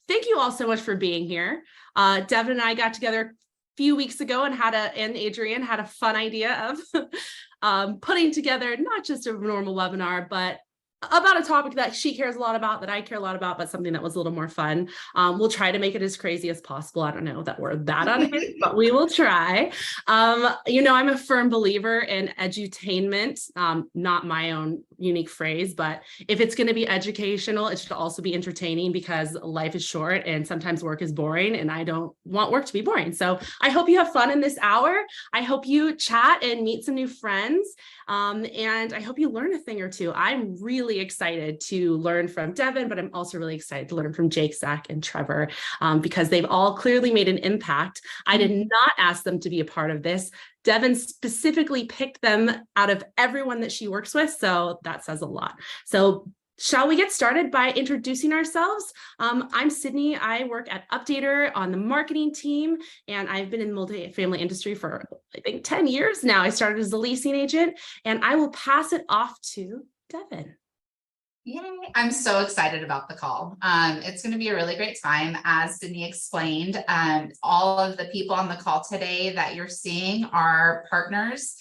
thank you all so much for being here. Devin and I got together a few weeks ago and Adrienne had a fun idea of putting together not just a normal webinar, but about a topic that she cares a lot about, that I care a lot about, but something that was a little more fun. We'll try to make it as crazy as possible. I don't know that we're that unhinged, but we will try. I'm a firm believer in edutainment, not my own unique phrase, but if it's going to be educational, it should also be entertaining, because life is short and sometimes work is boring and I don't want work to be boring. So I hope you have fun in this hour. I hope you chat and meet some new friends. And I hope you learn a thing or two. I'm really excited to learn from Devin, but I'm also really excited to learn from Jake, Zach, and Trevor, because they've all clearly made an impact. I did not ask them to be a part of this. Devin specifically picked them out of everyone that she works with, so that says a lot. So shall we get started by introducing ourselves? I'm Sydney. I work at Updater on the marketing team, and I've been in the multifamily industry for, I think, 10 years now. I started as a leasing agent, and I will pass it off to Devin. Yay, I'm so excited about the call. It's going to be a really great time. As Sydney explained, all of the people on the call today that you're seeing are partners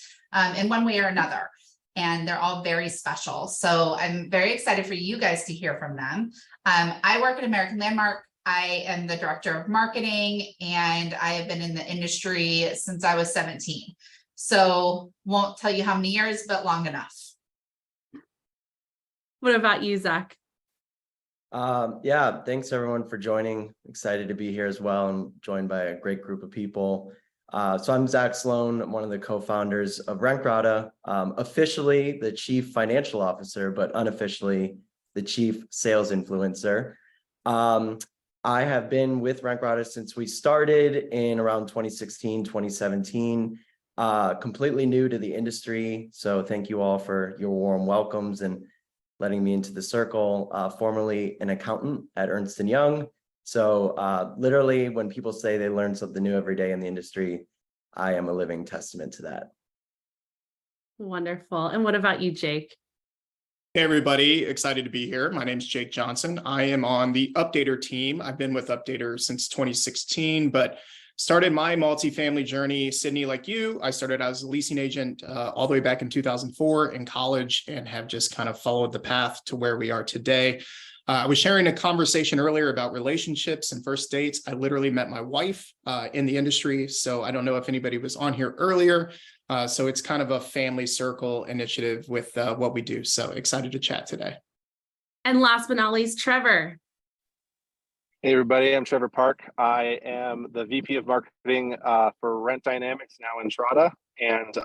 in one way or another, and they're all very special. So I'm very excited for you guys to hear from them. I work at American Landmark. I am the director of marketing, and I have been in the industry since I was 17. So won't tell you how many years, but long enough. What about you, Zach? Yeah, thanks everyone for joining. Excited to be here as well. I'm joined by a great group of people. So I'm Zach Sloan. I'm one of the co-founders of Rentgrata, officially the chief financial officer, but unofficially the chief sales influencer. I have been with Rentgrata since we started in around 2016, 2017, completely new to the industry. So thank you all for your warm welcomes and letting me into the circle. Formerly an accountant at Ernst & Young. So literally when people say they learn something new every day in the industry, I am a living testament to that. Wonderful. And what about you, Jake? Hey everybody, excited to be here. My name is Jake Johnson. I am on the Updater team. I've been with Updater since 2016, but started my multifamily journey, Sydney, like you. I started as a leasing agent all the way back in 2004 in college, and have just kind of followed the path to where we are today. I was sharing a conversation earlier about relationships and first dates. I literally met my wife in the industry, so I don't know if anybody was on here earlier. So it's kind of a family circle initiative with what we do. So excited to chat today. And last but not least, Trevor. Hey everybody, I'm Trevor Park. I am the VP of Marketing for Rent Dynamics now in Trata, and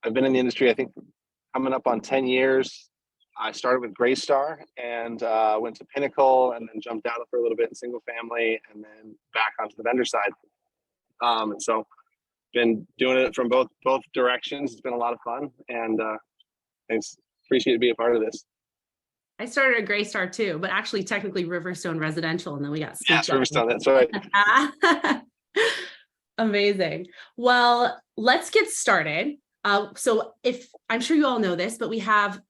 I've been in the industry, I think, coming up on 10 years. I started with Greystar and went to Pinnacle, and then jumped out for a little bit in single family, and then back onto the vendor side. And so been doing it from both directions. It's been a lot of fun, and thanks. Appreciate to be a part of this. I started at Greystar too, but actually technically Riverstone Residential, and then we got Riverstone, that's right. Amazing. Well, let's get started. So I'm sure you all know this, but we have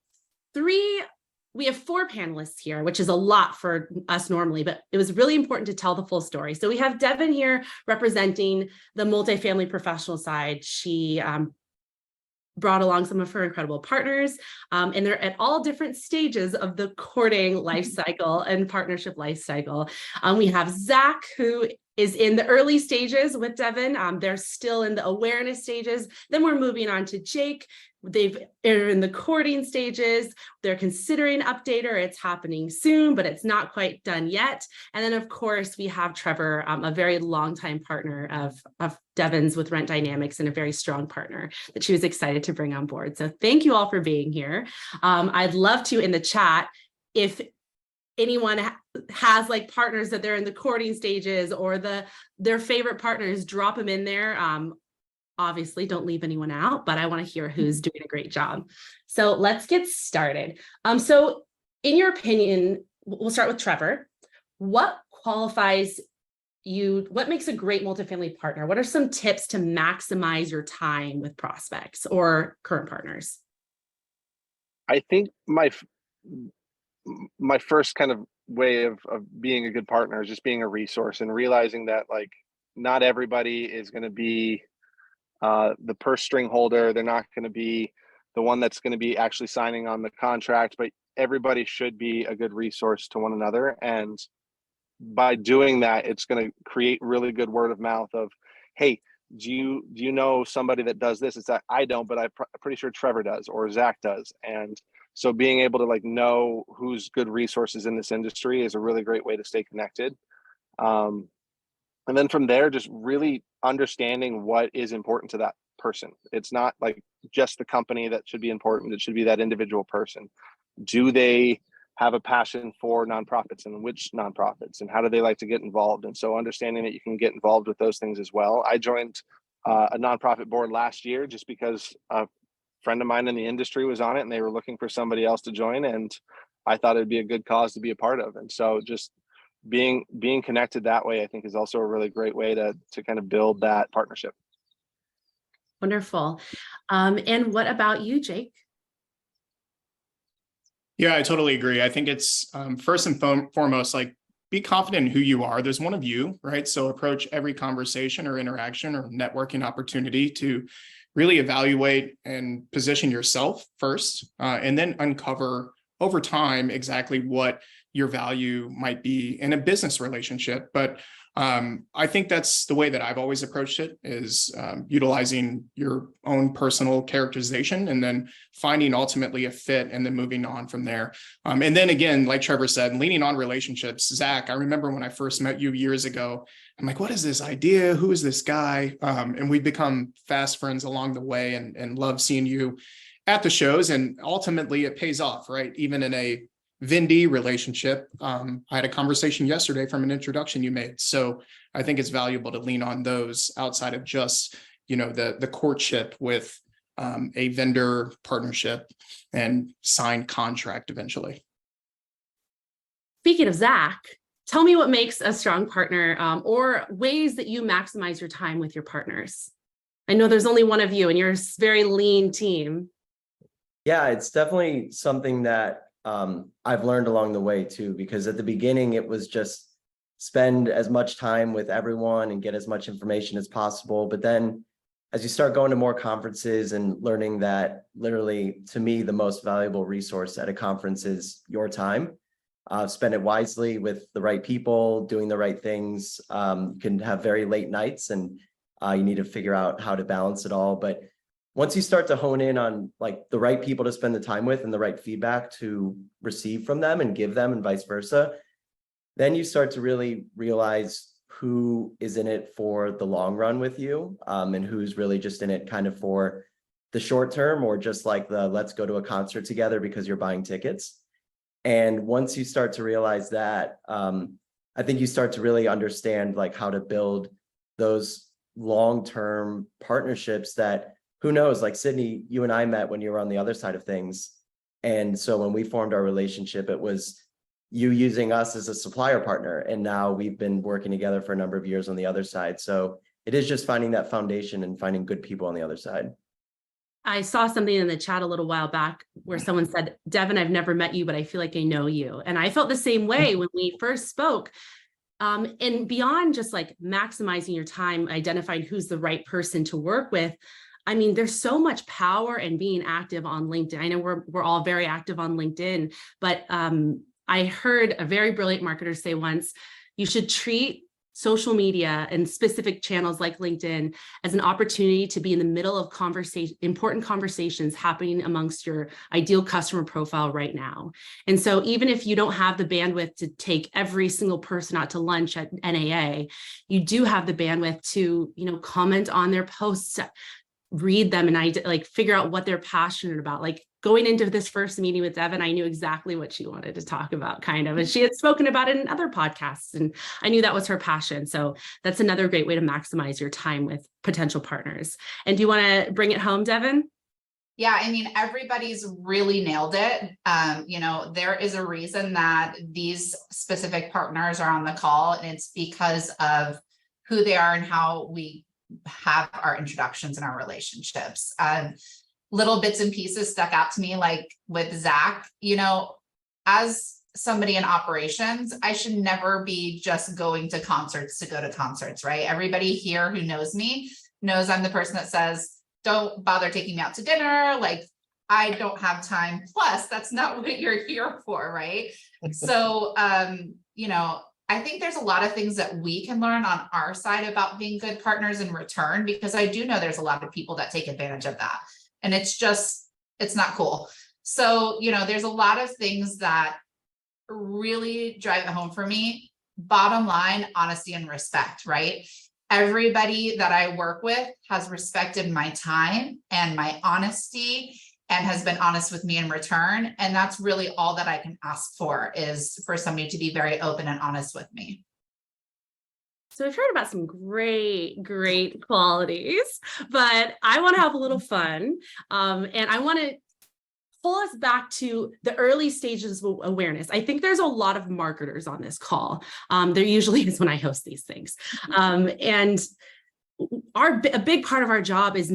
four panelists here, which is a lot for us normally, but it was really important to tell the full story. So we have Devin here representing the multifamily professional side. She brought along some of her incredible partners, and they're at all different stages of the courting life cycle and partnership life cycle. We have Zach, who is in the early stages with Devin. They're still in the awareness stages. Then we're moving on to Jake. They're in the courting stages. They're considering Updater. It's happening soon, but it's not quite done yet. And then, of course, we have Trevor, a very longtime partner of Devin's with Rent Dynamics, and a very strong partner that she was excited to bring on board. So thank you all for being here. I'd love to, in the chat, if anyone has like partners that they're in the courting stages or their favorite partners, drop them in there. Obviously, don't leave anyone out, but I want to hear who's doing a great job. So let's get started. So in your opinion, we'll start with Trevor. What qualifies you? What makes a great multifamily partner? What are some tips to maximize your time with prospects or current partners? I think my first kind of way of being a good partner is just being a resource and realizing that like not everybody is going to be the purse string holder. They're not going to be the one that's going to be actually signing on the contract, but everybody should be a good resource to one another. And by doing that, it's going to create really good word of mouth of, hey, do you know somebody that does this? It's that I don't, but I'm pretty sure Trevor does or Zach does. And so being able to like know who's good resources in this industry is a really great way to stay connected. And then from there, just really understanding what is important to that person. It's not like just the company that should be important. It should be that individual person. Do they have a passion for nonprofits, and which nonprofits, and how do they like to get involved? And so understanding that you can get involved with those things as well. I joined a nonprofit board last year just because a friend of mine in the industry was on it and they were looking for somebody else to join, and I thought it'd be a good cause to be a part of. And so just being connected that way, I think, is also a really great way to kind of build that partnership. Wonderful. And what about you, Jake? Yeah, I totally agree. I think it's first and foremost, like, be confident in who you are. There's one of you, right? So approach every conversation or interaction or networking opportunity to really evaluate and position yourself first, and then uncover over time exactly what your value might be in a business relationship. But I think that's the way that I've always approached it, is utilizing your own personal characterization and then finding ultimately a fit and then moving on from there. And then again, like Trevor said, leaning on relationships. Zach, I remember when I first met you years ago, I'm like, what is this idea? Who is this guy? And we've become fast friends along the way, and love seeing you at the shows. And ultimately it pays off, right? Even in a Vindy relationship. I had a conversation yesterday from an introduction you made. So I think it's valuable to lean on those outside of just, the courtship with a vendor partnership and signed contract eventually. Speaking of Zach, tell me what makes a strong partner, or ways that you maximize your time with your partners. I know there's only one of you and you're a very lean team. Yeah, it's definitely something that I've learned along the way too, because at the beginning it was just spend as much time with everyone and get as much information as possible. But then as you start going to more conferences and learning that literally, to me, the most valuable resource at a conference is your time. Spend it wisely with the right people, doing the right things. You can have very late nights, and you need to figure out how to balance it all. But once you start to hone in on like the right people to spend the time with and the right feedback to receive from them and give them, and vice versa, then you start to really realize who is in it for the long run with you, and who's really just in it kind of for the short term, or just like the let's go to a concert together because you're buying tickets. And once you start to realize that, I think you start to really understand like how to build those long-term partnerships that, who knows, like Sydney, you and I met when you were on the other side of things. And so when we formed our relationship, it was you using us as a supplier partner. And now we've been working together for a number of years on the other side. So it is just finding that foundation and finding good people on the other side. I saw something in the chat a little while back where someone said, Devin, I've never met you, but I feel like I know you. And I felt the same way when we first spoke. And beyond just like maximizing your time, identifying who's the right person to work with, I mean, there's so much power in being active on LinkedIn. I know we're all very active on LinkedIn, but I heard a very brilliant marketer say once, you should treat social media and specific channels like LinkedIn as an opportunity to be in the middle of important conversations happening amongst your ideal customer profile right now. And so even if you don't have the bandwidth to take every single person out to lunch at NAA, you do have the bandwidth to, comment on their posts, read them, and like figure out what they're passionate about. Like going into this first meeting with Devin, I knew exactly what she wanted to talk about, kind of, and she had spoken about it in other podcasts, and I knew that was her passion. So that's another great way to maximize your time with potential partners. And do you want to bring it home, Devin? Yeah, I mean, everybody's really nailed it. There is a reason that these specific partners are on the call, and it's because of who they are and how we have our introductions and our relationships. Little bits and pieces stuck out to me, like with Zach, as somebody in operations, I should never be just going to concerts to go to concerts, right? Everybody here who knows me knows I'm the person that says, don't bother taking me out to dinner. Like, I don't have time. Plus, that's not what you're here for, right? So, you know, I think there's a lot of things that we can learn on our side about being good partners in return, because I do know there's a lot of people that take advantage of that. And it's just, it's not cool. So, you know, there's a lot of things that really drive it home for me. Bottom line, honesty and respect, right? Everybody that I work with has respected my time and my honesty and has been honest with me in return. And that's really all that I can ask for, is for somebody to be very open and honest with me. So we've heard about some great qualities, but I want to have a little fun. And I want to pull us back to the early stages of awareness. I think there's a lot of marketers on this call. There usually is when I host these things. And a big part of our job is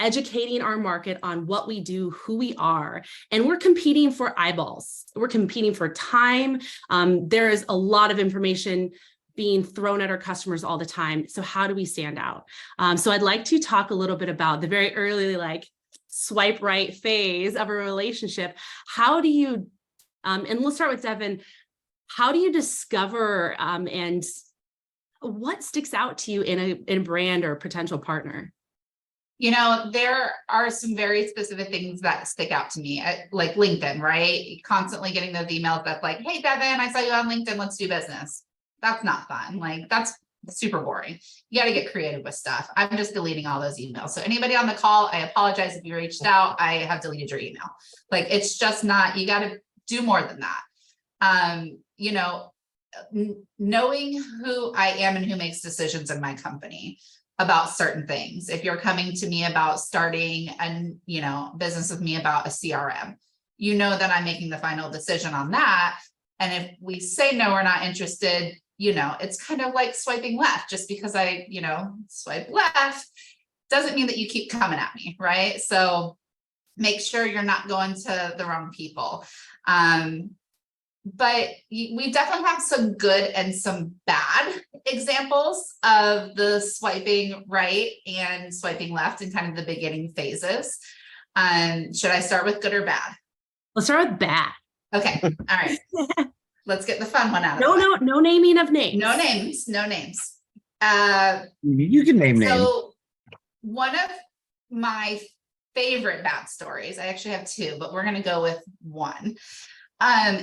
educating our market on what we do, who we are, and we're competing for eyeballs. We're competing for time. There is a lot of information being thrown at our customers all the time. So how do we stand out? So I'd like to talk a little bit about the very early, like, swipe right phase of a relationship. How do you, and let's start with Devin, how do you discover and what sticks out to you in a brand or potential partner? You know, there are some very specific things that stick out to me, like LinkedIn, right? Constantly getting those emails that's like, hey, Devin, I saw you on LinkedIn, let's do business. That's not fun. Like, that's super boring. You got to get creative with stuff. I'm just deleting all those emails. So anybody on the call, I apologize if you reached out. I have deleted your email. Like, it's just not, you got to do more than that. You know, knowing who I am and who makes decisions in my company about certain things. If you're coming to me about starting a, you know, business with me about a CRM, you know that I'm making the final decision on that. And if we say no, we're not interested, you know, it's kind of like swiping left. Just because I, you know, swipe left doesn't mean that you keep coming at me, right? So make sure you're not going to the wrong people. But we definitely have some good and some bad examples of the swiping right and swiping left in kind of the beginning phases. Should I start with good or bad? Let's start with bad. Okay. All right. Let's get the fun one out of the way. No naming of names. No names. No names. You can name names. So one of my favorite bad stories, I actually have two, but we're going to go with one.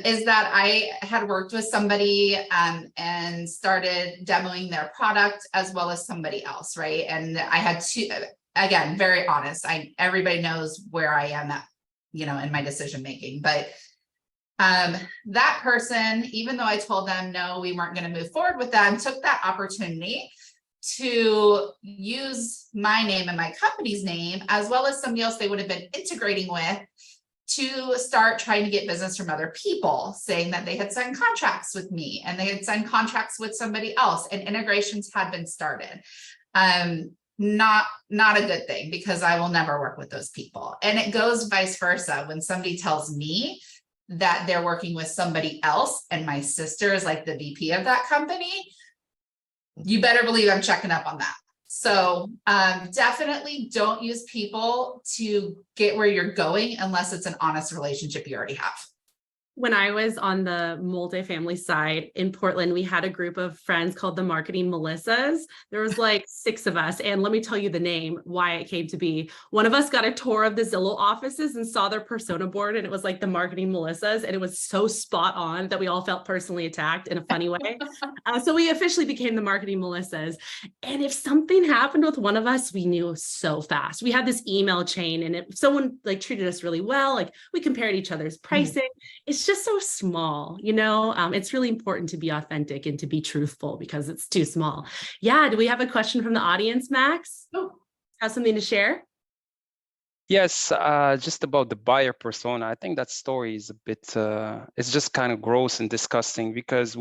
Is that I had worked with somebody and started demoing their product as well as somebody else, right? And I had two, again, very honest. Everybody knows where I am at, you know, in my decision making. But that person, even though I told them no, we weren't going to move forward with them, took that opportunity to use my name and my company's name, as well as somebody else they would have been integrating with, to start trying to get business from other people, saying that they had signed contracts with me and they had signed contracts with somebody else and integrations had been started. Not a good thing, because I will never work with those people. And it goes vice versa. When somebody tells me that they're working with somebody else and my sister is like the VP of that company, you better believe I'm checking up on that. So definitely don't use people to get where you're going unless it's an honest relationship you already have. When I was on the multifamily side in Portland, we had a group of friends called the Marketing Melissas. There was like 6 of us. And let me tell you the name, why it came to be. One of us got a tour of the Zillow offices and saw their persona board, and it was like the Marketing Melissas. And it was so spot on that we all felt personally attacked in a funny way. So we officially became the Marketing Melissas. And if something happened with one of us, we knew so fast. We had this email chain, and if someone like treated us really well, like we compared each other's pricing. It's just so small, you know. It's really important to be authentic and to be truthful because it's too small. Yeah. Do we have a question from the audience, Max? Oh. Have something to share? Yes, just about the buyer persona. I think that story is a bit, it's just kind of gross and disgusting, because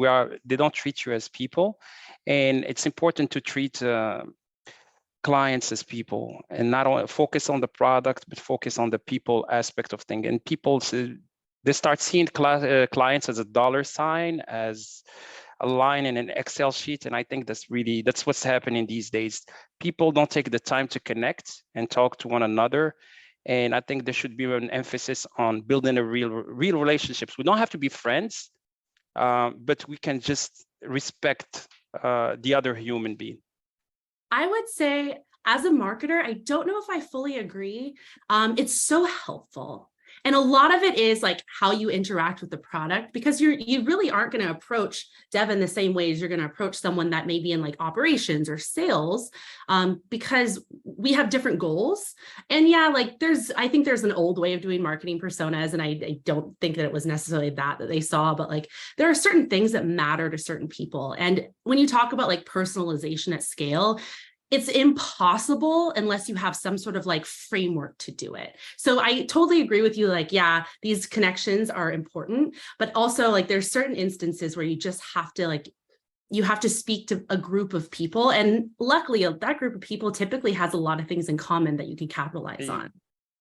they don't treat you as people. And it's important to treat clients as people and not only focus on the product, but focus on the people aspect of things. And people, They start seeing clients as a dollar sign, as a line in an Excel sheet. And I think that's what's happening these days. People don't take the time to connect and talk to one another. And I think there should be an emphasis on building a real relationships. We don't have to be friends, but we can just respect the other human being. I would say, as a marketer, I don't know if I fully agree. It's so helpful. And a lot of it is like how you interact with the product, because you really aren't going to approach Devin the same way as you're going to approach someone that may be in like operations or sales, because we have different goals. And yeah, like I think there's an old way of doing marketing personas, and I don't think that it was necessarily that they saw, but like there are certain things that matter to certain people. And when you talk about like personalization at scale, it's impossible unless you have some sort of like framework to do it. So I totally agree with you. Like, yeah, these connections are important, but also like there's certain instances where you just have to you have to speak to a group of people. And luckily that group of people typically has a lot of things in common that you can capitalize on.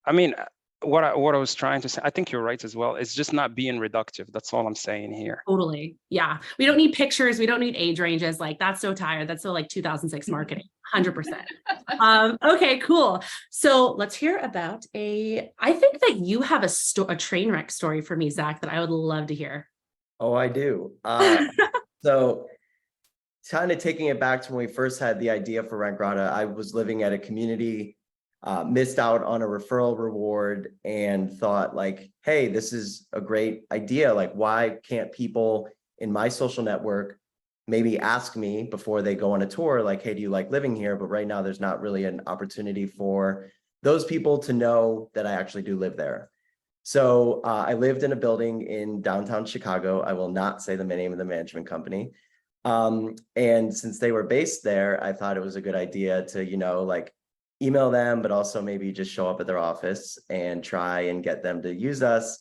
I mean, what I was trying to say, I think you're right as well. It's just not being reductive. That's all I'm saying here. Totally. Yeah. We don't need pictures. We don't need age ranges. Like that's so tired. That's so like 2006 marketing, 100%. Okay, cool. So let's hear about I think that you have a train wreck story for me, Zach, that I would love to hear. Oh, I do. So kind of taking it back to when we first had the idea for Rentgrata, I was living at a community, missed out on a referral reward, and thought like, hey, this is a great idea. Like, why can't people in my social network maybe ask me before they go on a tour, like, hey, do you like living here? But right now there's not really an opportunity for those people to know that I actually do live there. So I lived in a building in downtown Chicago. I will not say the name of the management company. And since they were based there, I thought it was a good idea to, like email them, but also maybe just show up at their office and try and get them to use us.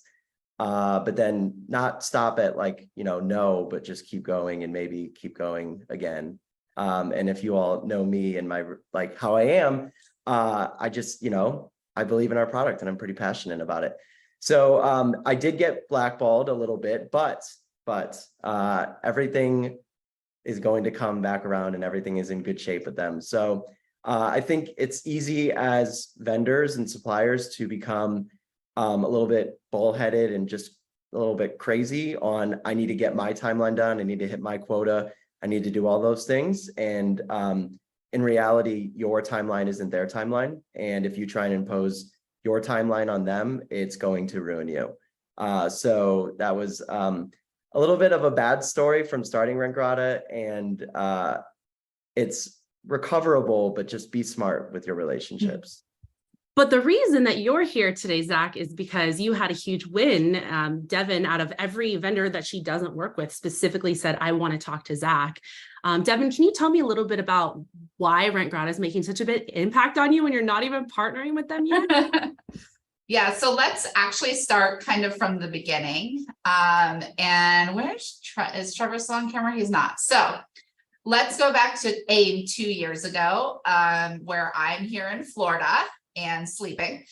But then not stop at like, no, but just keep going and maybe keep going again. And if you all know me and my, like how I am, I just, I believe in our product and I'm pretty passionate about it. So I did get blackballed a little bit, but everything is going to come back around and everything is in good shape with them. So I think it's easy as vendors and suppliers to become a little bit bullheaded and just a little bit crazy on, I need to get my timeline done. I need to hit my quota. I need to do all those things. And in reality, your timeline isn't their timeline. And if you try and impose your timeline on them, it's going to ruin you. So that was a little bit of a bad story from starting Rentgrata, and it's recoverable, but just be smart with your relationships. But the reason that you're here today, Zach, is because you had a huge win. Devin, out of every vendor that she doesn't work with, specifically said, I want to talk to Zach. Devin, can you tell me a little bit about why Rentgrata is making such a big impact on you when you're not even partnering with them yet? Yeah, so let's actually start kind of from the beginning. And where's is Trevor still on camera? He's not. So let's go back to AIM 2 years ago, where I'm here in Florida and sleeping.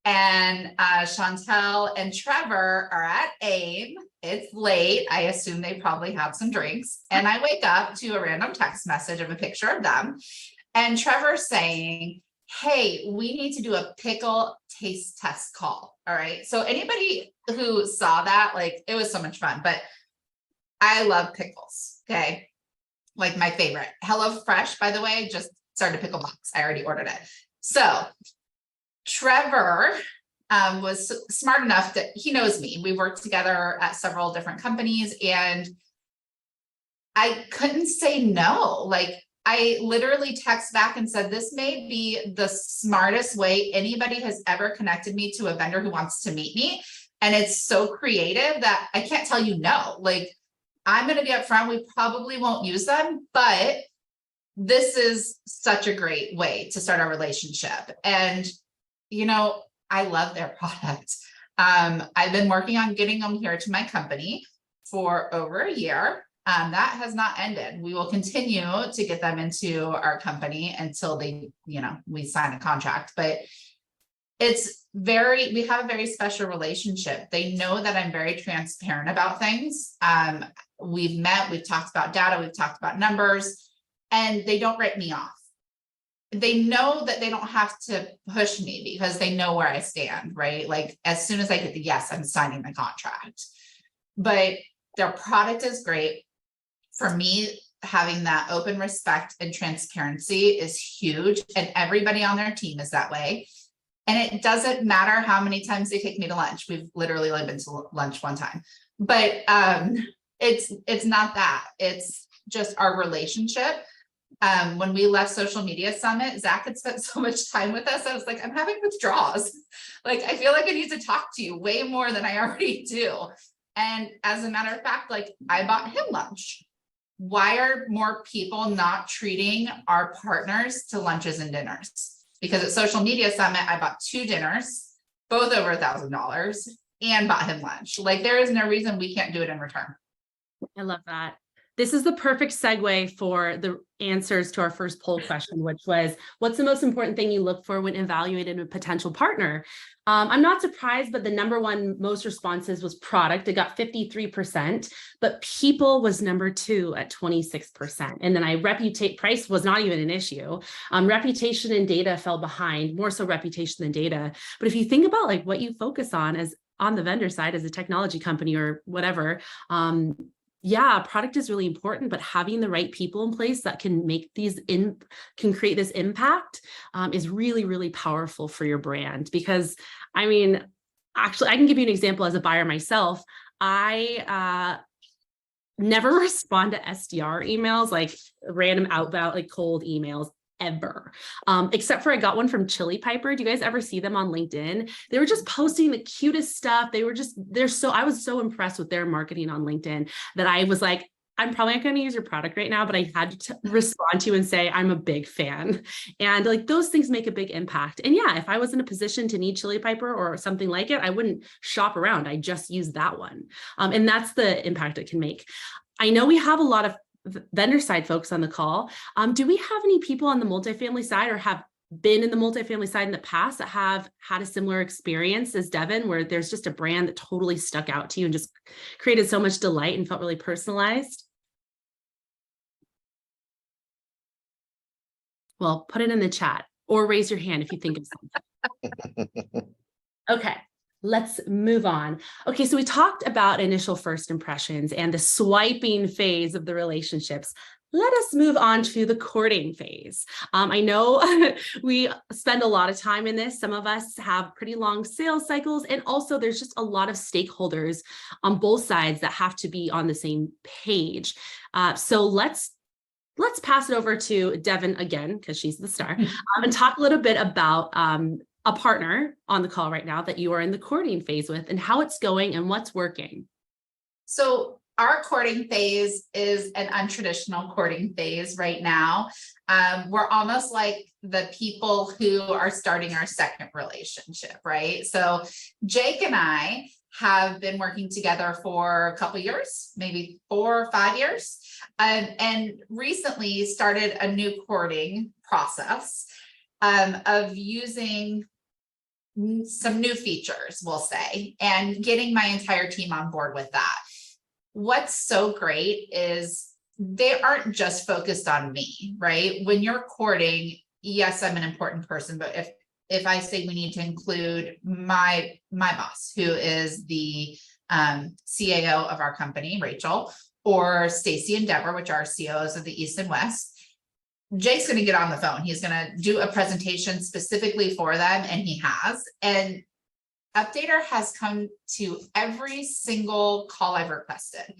And Chantel and Trevor are at AIM. It's late. I assume they probably have some drinks. And I wake up to a random text message of a picture of them. And Trevor saying, hey, we need to do a pickle taste test call. All right. So anybody who saw that, like, it was so much fun, but I love pickles. Okay. Like my favorite. HelloFresh, by the way, just started a pickle box. I already ordered it. So Trevor was smart enough that he knows me. We worked together at several different companies and I couldn't say no. Like, I literally text back and said, this may be the smartest way anybody has ever connected me to a vendor who wants to meet me. And it's so creative that I can't tell you no. Like, I'm going to be upfront. We probably won't use them, but this is such a great way to start our relationship. And, I love their product. I've been working on getting them here to my company for over a year. That has not ended. We will continue to get them into our company until they, we sign a contract. But we have a very special relationship. They know that I'm very transparent about things. We've met, we've talked about data, we've talked about numbers, and they don't write me off. They know that they don't have to push me because they know where I stand, right? Like as soon as I get the yes, I'm signing the contract. But their product is great. For me, having that open respect and transparency is huge. And everybody on their team is that way. And it doesn't matter how many times they take me to lunch. We've literally only been to lunch one time, but it's not that. It's just our relationship. When we left Social Media Summit, Zach had spent so much time with us. I was like, I'm having withdrawals. Like, I feel like I need to talk to you way more than I already do. And as a matter of fact, like I bought him lunch. Why are more people not treating our partners to lunches and dinners? Because at Social Media Summit, I bought 2 dinners, both over $1,000, and bought him lunch. Like there is no reason we can't do it in return. I love that. This is the perfect segue for the answers to our first poll question, which was, what's the most important thing you look for when evaluating a potential partner? I'm not surprised, but the number one most responses was product. It got 53%, but people was number 2 at 26%. And then price was not even an issue. Reputation and data fell behind, more so reputation than data. But if you think about like what you focus on as on the vendor side as a technology company or whatever, yeah, product is really important, but having the right people in place that can make can create this impact is really, really powerful for your brand. Because I mean, actually, I can give you an example as a buyer myself. I never respond to SDR emails, like random outbound, like cold emails. Ever. Except for I got one from Chili Piper. Do you guys ever see them on LinkedIn? They were just posting the cutest stuff. I was so impressed with their marketing on LinkedIn that I was like, I'm probably not going to use your product right now, but I had to respond to you and say, I'm a big fan. And like those things make a big impact. And yeah, if I was in a position to need Chili Piper or something like it, I wouldn't shop around. I just use that one. And that's the impact it can make. I know we have a lot of vendor side folks on the call. Do we have any people on the multifamily side or have been in the multifamily side in the past that have had a similar experience as Devin, where there's just a brand that totally stuck out to you and just created so much delight and felt really personalized? Well, put it in the chat or raise your hand if you think of something. Okay. Let's move on. Okay, so we talked about initial first impressions and the swiping phase of the relationships. Let us move on to the courting phase. I know we spend a lot of time in this. Some of us have pretty long sales cycles, and also there's just a lot of stakeholders on both sides that have to be on the same page. So let's pass it over to Devin again, because she's the star, and talk a little bit about a partner on the call right now that you are in the courting phase with and how it's going and what's working. So our courting phase is an untraditional courting phase right now. We're almost like the people who are starting our second relationship, right? So Jake and I have been working together for a couple years, maybe 4 or 5 years, and recently started a new courting process of using some new features, we'll say, and getting my entire team on board with that. What's so great is they aren't just focused on me, right? When you're courting, yes, I'm an important person, but if I say we need to include my boss, who is the CAO of our company, Rachel, or Stacy and Deborah, which are CEOs of the East and West, Jake's going to get on the phone. He's going to do a presentation specifically for them, and he has. And Updater has come to every single call I've requested,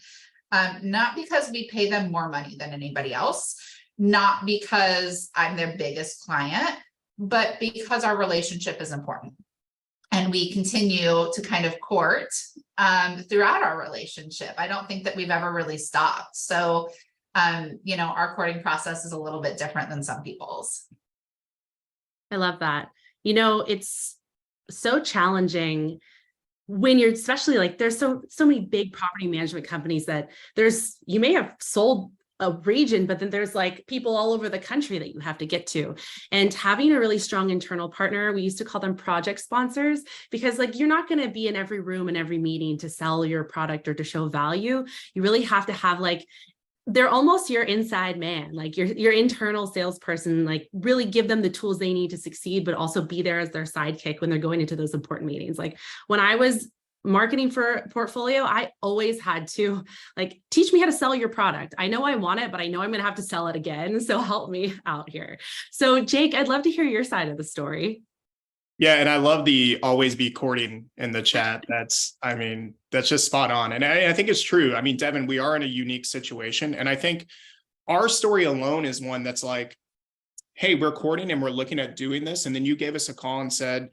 not because we pay them more money than anybody else, not because I'm their biggest client, but because our relationship is important. And we continue to kind of court throughout our relationship. I don't think that we've ever really stopped. So our courting process is a little bit different than some people's. I love that. It's so challenging when you're, especially like there's so many big property management companies that you may have sold a region, but then there's like people all over the country that you have to get to. And having a really strong internal partner, we used to call them project sponsors, because like you're not going to be in every room and every meeting to sell your product or to show value. You really have to have like, they're almost your inside man, like your internal salesperson, like really give them the tools they need to succeed, but also be there as their sidekick when they're going into those important meetings. Like when I was marketing for portfolio, I always had to like teach me how to sell your product. I know I want it, but I know I'm going to have to sell it again. So help me out here. So Jake, I'd love to hear your side of the story. Yeah, and I love the always be courting in the chat. That's just spot on. And I think it's true. I mean, Devin, we are in a unique situation. And I think our story alone is one that's like, hey, we're courting and we're looking at doing this. And then you gave us a call and said,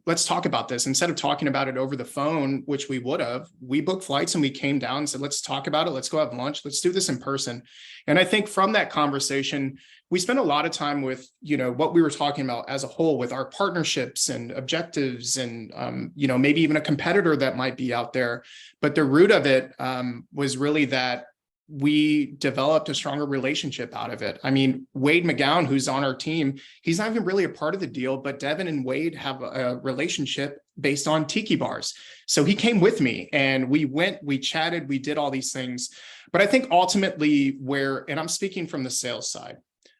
let's talk about this. Instead of talking about it over the phone, which we would have, we booked flights and we came down and said, let's talk about it. Let's go have lunch. Let's do this in person. And I think from that conversation, we spent a lot of time with, what we were talking about as a whole with our partnerships and objectives and, maybe even a competitor that might be out there. But the root of it was really that we developed a stronger relationship out of it. I mean, Wade McGowan, who's on our team, he's not even really a part of the deal, but Devin and Wade have a relationship based on tiki bars. So he came with me and we chatted, we did all these things. But I think ultimately and I'm speaking from the sales side,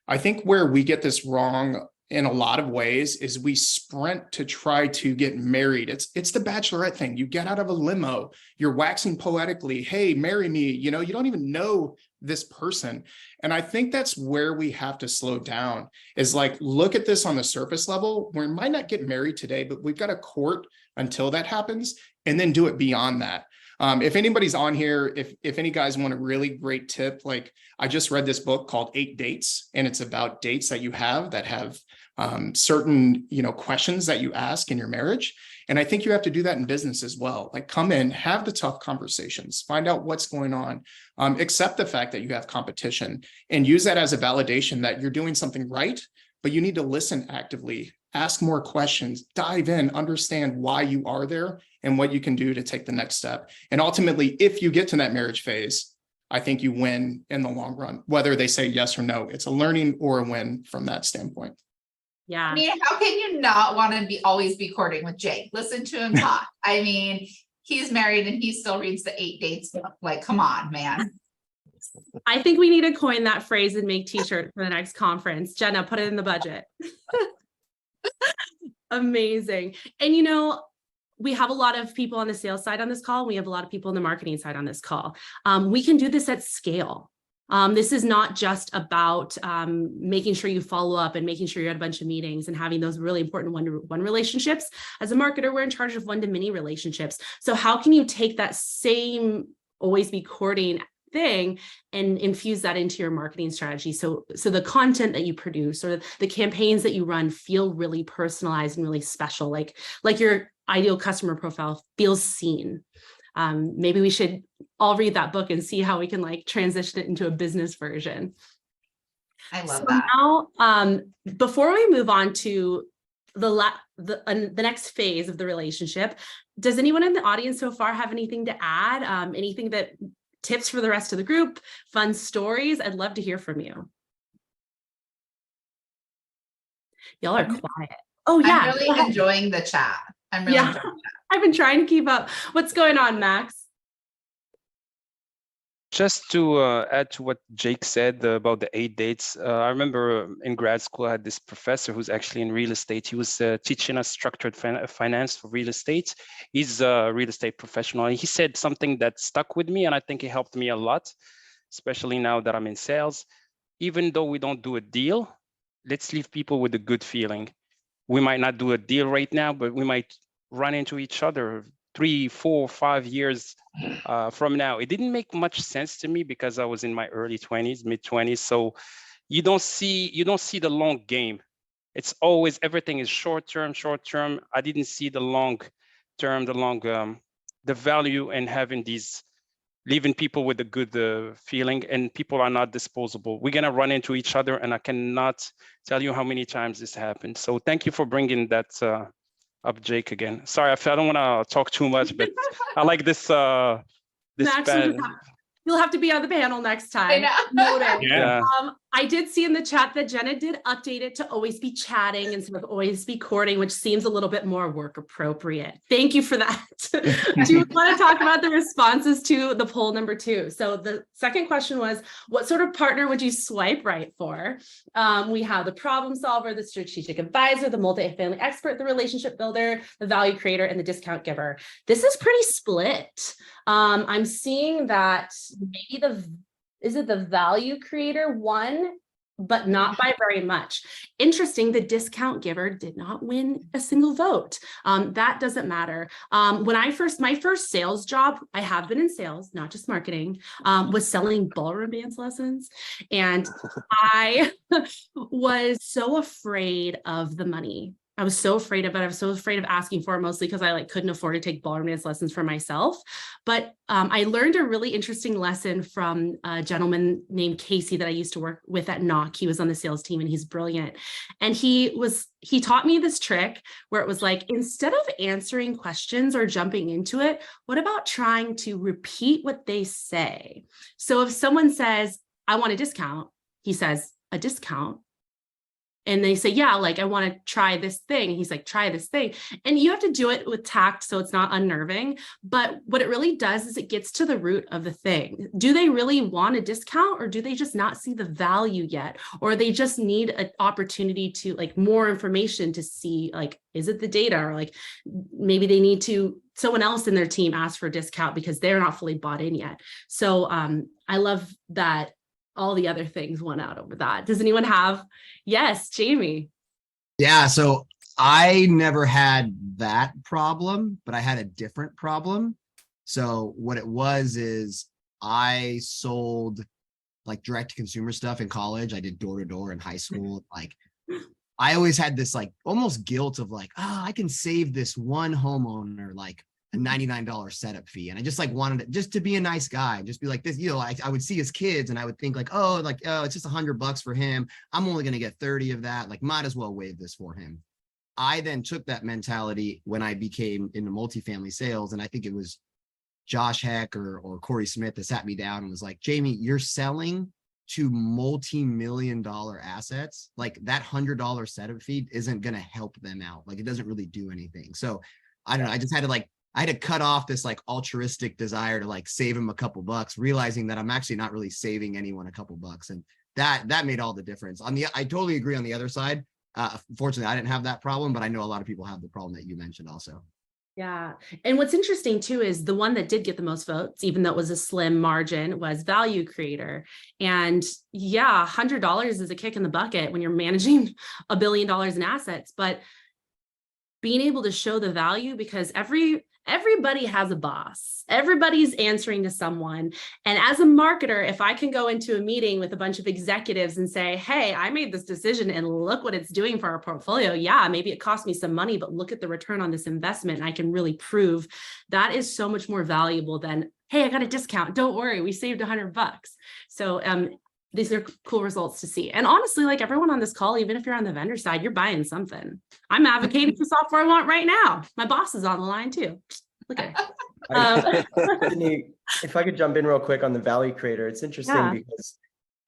I think where we get this wrong in a lot of ways is we sprint to try to get married. It's the bachelorette thing. You get out of a limo, you're waxing poetically, hey, marry me. You don't even know this person. And I think that's where we have to slow down is like, look at this on the surface level. We might not get married today, but we've got to court until that happens and then do it beyond that. If anybody's on here, if any guys want a really great tip, like I just read this book called 8 Dates, and it's about dates that you have that have certain, questions that you ask in your marriage. And I think you have to do that in business as well. Like come in, have the tough conversations, find out what's going on, accept the fact that you have competition and use that as a validation that you're doing something right, but you need to listen actively, ask more questions, dive in, understand why you are there and what you can do to take the next step. And ultimately, if you get to that marriage phase, I think you win in the long run, whether they say yes or no. It's a learning or a win from that standpoint. Yeah. I mean, how can you not want to always be courting with Jake? Listen to him talk. I mean, he's married and he still reads the 8 Dates book. Like, come on, man. I think we need to coin that phrase and make t-shirts for the next conference. Jenna, put it in the budget. Amazing. And we have a lot of people on the sales side on this call. We have a lot of people on the marketing side on this call. We can do this at scale. This is not just about making sure you follow up and making sure you're at a bunch of meetings and having those really important one-to-one relationships. As a marketer, we're in charge of one-to-many relationships. So how can you take that same always be courting thing and infuse that into your marketing strategy? So the content that you produce or the campaigns that you run feel really personalized and really special, like your ideal customer profile feels seen. Maybe we should all read that book and see how we can like transition it into a business version. I love that. Now, before we move on to the next phase of the relationship, does anyone in the audience so far have anything to add? Anything that tips for the rest of the group, fun stories? I'd love to hear from you. Y'all are quiet. Oh yeah. I'm really enjoying the chat. I'm really enjoying that. I've been trying to keep up. What's going on, Max? Just to add to what Jake said about the 8 dates, I remember in grad school, I had this professor who's actually in real estate. He was teaching us structured finance for real estate. He's a real estate professional. And he said something that stuck with me, and I think it helped me a lot, especially now that I'm in sales. Even though we don't do a deal, let's leave people with a good feeling. We might not do a deal right now, but we might run into each other 3, 4, 5 years from now. It didn't make much sense to me because I was in my early 20s, mid 20s. So you don't see the long game. It's always everything is short term. I didn't see the long term, the value in having these, leaving people with a good feeling, and people are not disposable. We're gonna run into each other, and I cannot tell you how many times this happened. So thank you for bringing that up, Jake, again. Sorry, I don't want to talk too much, but I like this. Max, You'll have to be on the panel next time. I know. Noted. Yeah. I did see in the chat that Jenna did update it to always be chatting instead of always be courting, which seems a little bit more work appropriate. Thank you for that. Do you want to talk about the responses to the poll number 2? So the second question was, what sort of partner would you swipe right for? We have the problem solver, the strategic advisor, the multifamily expert, the relationship builder, the value creator, and the discount giver. This is pretty split. I'm seeing that maybe is it the value creator won, but not by very much. Interesting, the discount giver did not win a single vote. That doesn't matter. My first sales job, I have been in sales, not just marketing, was selling ballroom dance lessons. And I was so afraid of the money. I was so afraid of it. I was so afraid of asking for it, mostly because I couldn't afford to take ballroom dance lessons for myself. But I learned a really interesting lesson from a gentleman named Casey that I used to work with at Knock. He was on the sales team and he's brilliant. And he taught me this trick where it was like, instead of answering questions or jumping into it, what about trying to repeat what they say? So if someone says, I want a discount, he says, a discount. And they say, yeah, I want to try this thing. He's like, try this thing. And you have to do it with tact so it's not unnerving. But what it really does is it gets to the root of the thing. Do they really want a discount, or do they just not see the value yet? Or they just need an opportunity to more information to see, is it the data? Or maybe they need someone else in their team ask for a discount because they're not fully bought in yet. So I love that all the other things won out over that. Does anyone have? Yes, Jamie. Yeah, so I never had that problem, but I had a different problem. So what it was is I sold direct to consumer stuff in college. I did door to door in high school. I always had this almost guilt of I can save this one homeowner a $99 setup fee. And I just wanted it just to be a nice guy, just be like this, I would see his kids and I would think oh, it's just $100 for him. I'm only going to get 30 of that. Might as well waive this for him. I then took that mentality when I became into multifamily sales. And I think it was Josh Heck or Corey Smith that sat me down and was like, Jamie, you're selling to multi-million-dollar assets. That $100 setup fee isn't going to help them out. It doesn't really do anything. So I don't know. I just had to I had to cut off this altruistic desire to save him a couple bucks, realizing that I'm actually not really saving anyone a couple bucks. And that made all the difference. I totally agree on the other side. Fortunately, I didn't have that problem, but I know a lot of people have the problem that you mentioned also. Yeah. And what's interesting too, is the one that did get the most votes, even though it was a slim margin, was value creator. And yeah, $100 is a kick in the bucket when you're managing $1 billion in assets, but being able to show the value, because everybody has a boss. Everybody's answering to someone. And as a marketer, if I can go into a meeting with a bunch of executives and say, hey, I made this decision and look what it's doing for our portfolio. Yeah, maybe it cost me some money, but look at the return on this investment. And I can really prove that is so much more valuable than, hey, I got a discount. Don't worry, we saved $100. So these are cool results to see. And honestly, everyone on this call, even if you're on the vendor side, you're buying something. I'm advocating for software I want right now. My boss is on the line too. Look at it. If I could jump in real quick on the value creator, it's interesting because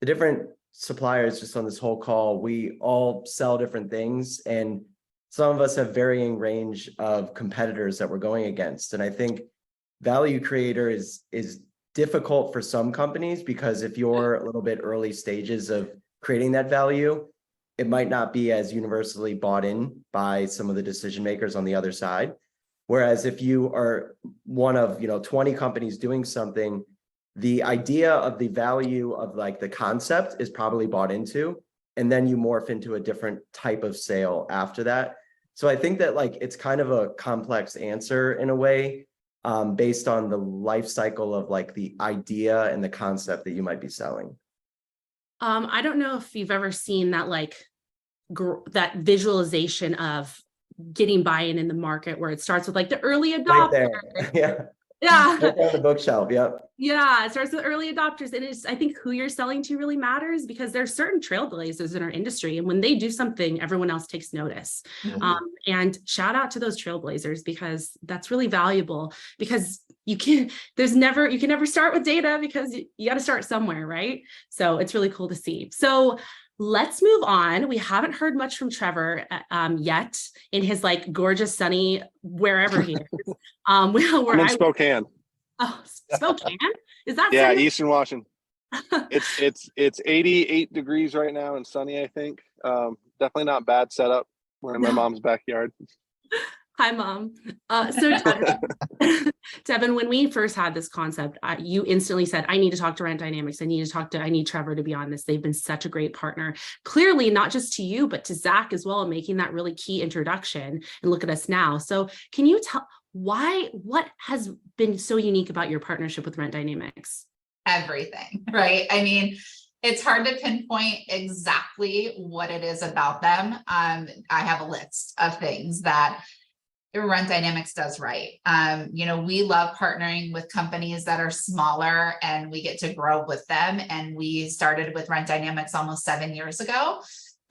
the different suppliers just on this whole call, we all sell different things, and some of us have varying range of competitors that we're going against. And I think value creator is difficult for some companies, because if you're a little bit early stages of creating that value, it might not be as universally bought in by some of the decision makers on the other side. Whereas if you are one of 20 companies doing something, the idea of the value of the concept is probably bought into, and then you morph into a different type of sale after that. So I think that it's kind of a complex answer in a way, based on the life cycle of the idea and the concept that you might be selling. I don't know if you've ever seen that that visualization of getting buy-in in the market, where it starts with the early adopter. Right there. Yeah. Yeah. Right there on the bookshelf. Yep. Yeah, it starts with early adopters. And it's, I think who you're selling to really matters, because there's certain trailblazers in our industry. And when they do something, everyone else takes notice. Mhm. And shout out to those trailblazers, because that's really valuable, because you can never start with data, because you got to start somewhere, right? So it's really cool to see. So let's move on. We haven't heard much from Trevor yet in his like gorgeous, sunny, wherever he is. Where I'm in I Spokane. Oh, Spokane? Is that Yeah, sunny? Eastern Washington. It's 88 degrees right now and sunny, I think. Definitely not bad setup. We're in my mom's backyard. Hi, Mom. So Devin, Devin, when we first had this concept, you instantly said, I need to talk to Rent Dynamics. I need Trevor to be on this. They've been such a great partner. Clearly, not just to you, but to Zach as well, making that really key introduction. And look at us now. So can you tell what has been so unique about your partnership with Rent Dynamics? Everything, right? I mean, it's hard to pinpoint exactly what it is about them. I have a list of things that Rent Dynamics does right. We love partnering with companies that are smaller, and we get to grow with them. And we started with Rent Dynamics almost 7 years ago.